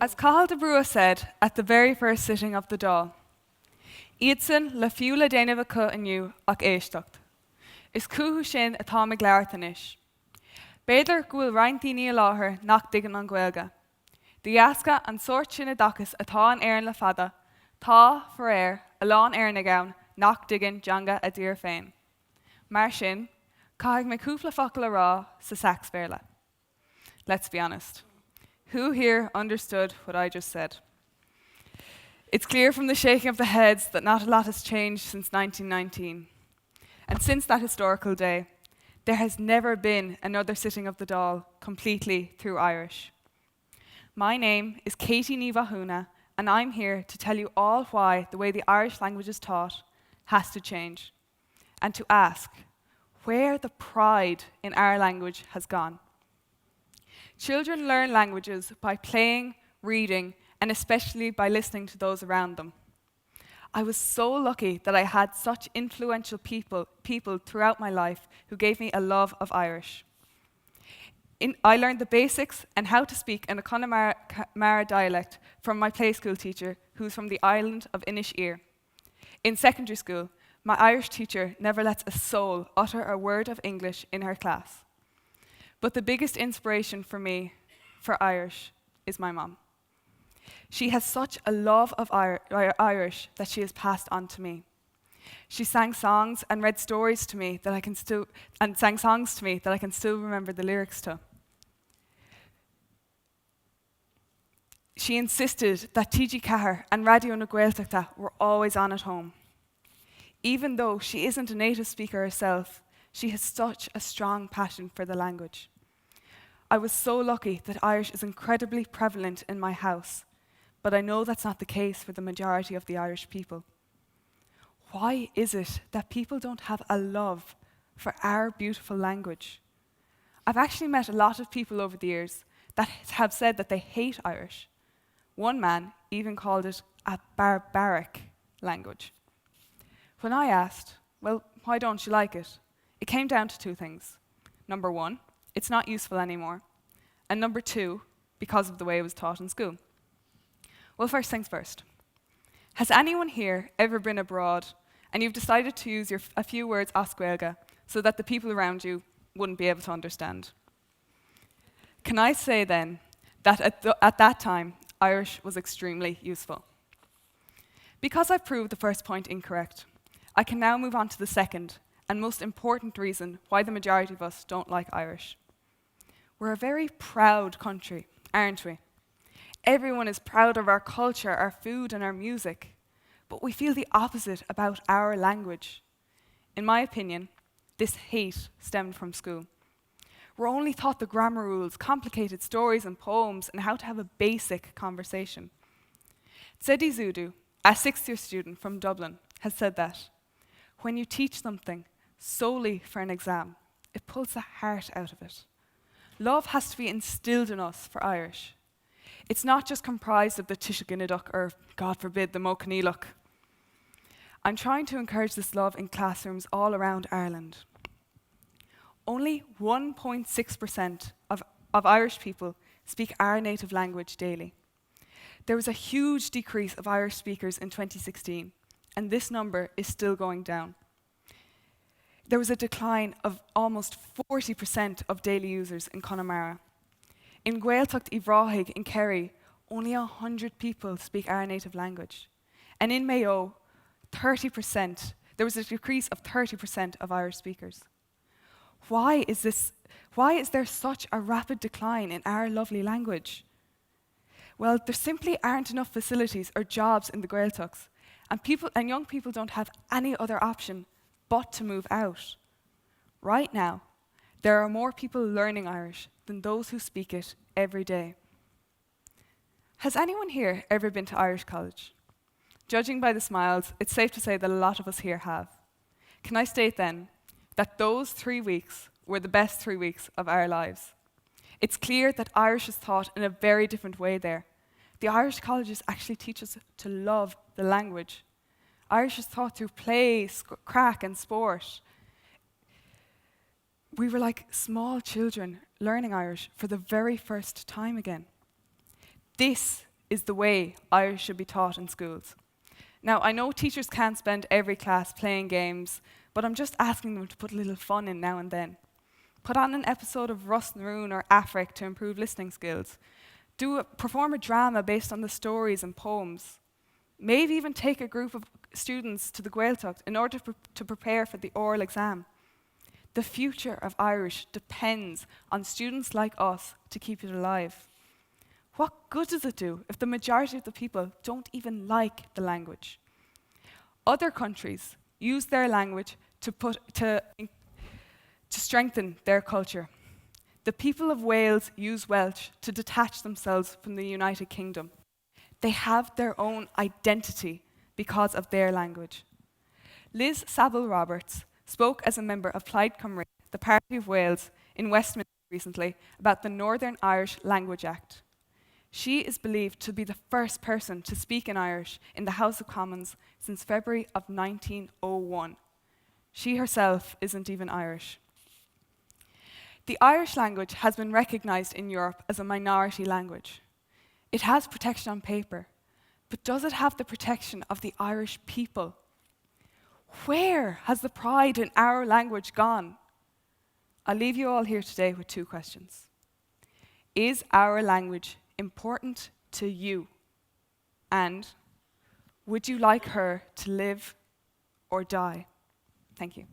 As Cathal de Brua said at the very first sitting of the Dáil, Iadsan le fiúla déanamh acu aniu ach éisteacht. Is cúthú sin atá me gglairta inis. Béidir go bhfuil roinntaoine láthair nach dtuigeann an Gaeilge. D'fheasca an sort sin a dachas atá an éireann le fada, tá foréir a lán éireann a gceann nach dtuigeann deanga a dtír féin. Mar sin, caithfidh me cúpla focail a rá sa sax béarla. Let's be honest. Who here understood what I just said? It's clear from the shaking of the heads that not a lot has changed since 1919. And since that historical day, there has never been another sitting of the Dáil completely through Irish. My name is Céití Mhathúna, and I'm here to tell you all why the way the Irish language is taught has to change, and to ask where the pride in our language has gone. Children learn languages by playing, reading, and especially by listening to those around them. I was so lucky that I had such influential people throughout my life who gave me a love of Irish. I learned the basics and how to speak in a Connemara dialect from my play school teacher, who's from the island of Inisheer. In secondary school, my Irish teacher never lets a soul utter a word of English in her class. But the biggest inspiration for me for Irish is my mum. She has such a love of Irish that she has passed on to me. She sang songs and read stories to me that I can still remember the lyrics to. She insisted that TG Cahir and Radio na Gaeltachta were always on at home. Even though she isn't a native speaker herself, she has such a strong passion for the language. I was so lucky that Irish is incredibly prevalent in my house, but I know that's not the case for the majority of the Irish people. Why is it that people don't have a love for our beautiful language? I've actually met a lot of people over the years that have said that they hate Irish. One man even called it a barbaric language. When I asked, well, why don't you like it? It came down to two things. Number one, it's not useful anymore. And number two, because of the way it was taught in school. Well, first things first. Has anyone here ever been abroad and you've decided to use a few words as Gaeilge so that the people around you wouldn't be able to understand? Can I say then that at that time, Irish was extremely useful? Because I've proved the first point incorrect, I can now move on to the second and most important reason why the majority of us don't like Irish. We're a very proud country, aren't we? Everyone is proud of our culture, our food, and our music, but we feel the opposite about our language. In my opinion, this hate stemmed from school. We're only taught the grammar rules, complicated stories and poems, and how to have a basic conversation. Céití, a sixth-year student from Dublin, has said that when you teach something solely for an exam, it pulls the heart out of it. Love has to be instilled in us for Irish. It's not just comprised of the Tishaginaduk or, God forbid, the Mokaniluk. I'm trying to encourage this love in classrooms all around Ireland. Only 1.6% of Irish people speak our native language daily. There was a huge decrease of Irish speakers in 2016, and this number is still going down. There was a decline of almost 40% of daily users in Connemara. In Gaeltacht Ivráthig in Kerry, only 100 people speak our native language. And in Mayo, there was a decrease of 30% of Irish speakers. Why is there such a rapid decline in our lovely language? Well, there simply aren't enough facilities or jobs in the Gaeltachts, and young people don't have any other option but to move out. Right now, there are more people learning Irish than those who speak it every day. Has anyone here ever been to Irish college? Judging by the smiles, it's safe to say that a lot of us here have. Can I state then that those 3 weeks were the best 3 weeks of our lives? It's clear that Irish is taught in a very different way there. The Irish colleges actually teach us to love the language. Irish is taught through play, crack, and sport. We were like small children learning Irish for the very first time again. This is the way Irish should be taught in schools. Now, I know teachers can't spend every class playing games, but I'm just asking them to put a little fun in now and then. Put on an episode of Rust Maroon or Afric to improve listening skills. Perform a drama based on the stories and poems. Maybe even take a group of students to the Gaeltacht in order to prepare for the oral exam. The future of Irish depends on students like us to keep it alive. What good does it do if the majority of the people don't even like the language? Other countries use their language to strengthen their culture. The people of Wales use Welsh to detach themselves from the United Kingdom. They have their own identity because of their language. Liz Saville-Roberts spoke as a member of Plaid Cymru, the Party of Wales, in Westminster recently about the Northern Irish Language Act. She is believed to be the first person to speak in Irish in the House of Commons since February of 1901. She herself isn't even Irish. The Irish language has been recognised in Europe as a minority language. It has protection on paper, but does it have the protection of the Irish people? Where has the pride in our language gone? I'll leave you all here today with two questions. Is our language important to you? And would you like her to live or die? Thank you.